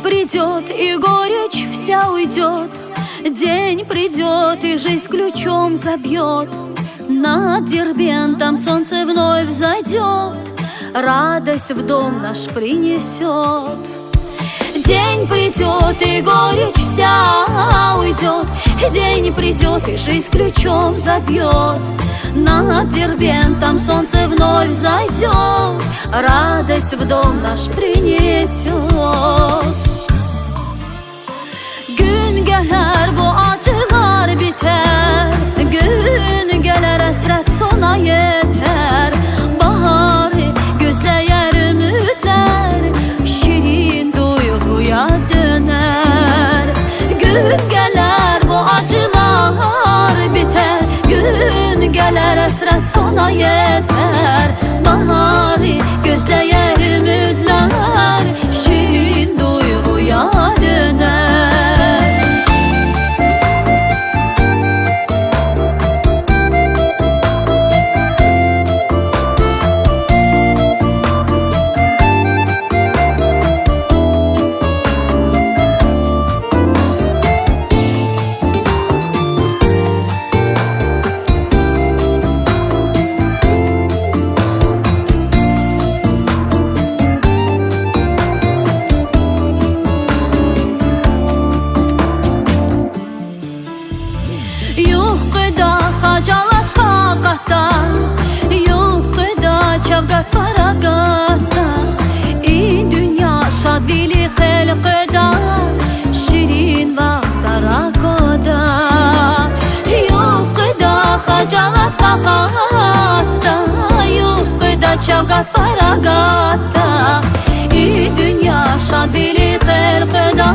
придет, и горечь вся уйдет. День придет, и жизнь ключом забьет. Над Дербентом солнце вновь взойдет, радость в дом наш принесет. День придет, и горечь вся уйдет. День придет, и жизнь ключом забьет. Над Дербентом солнце вновь взойдет, радость в дом наш принесет. Gün gelir bu acılar biter, gün gelir esret sona yeter. Baharı gözleyer ümitler, şirin duyguya döner. Gün gelir bu acılar biter, gün gelir esret sona yeter. Baharı gözleyer ümitler, şirin duyguya döner. Yuxuda xacalat qaqatda, yuxuda çavqat faraqatda. İn dünya şadvili qelqida, şirin vaxtda rakoda. Yuxuda xacalat qaqatda, yuxuda çavqat faraqatda. İn dünya şadvili qelqida,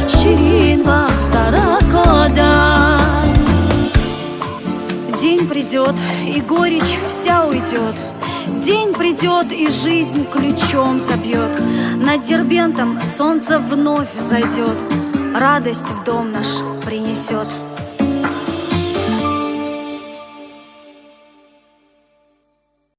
şirin vaxtda rakoda. День придет, и горечь вся уйдет. День придет, и жизнь ключом забьет. Над Дербентом солнце вновь взойдет, радость в дом наш принесет.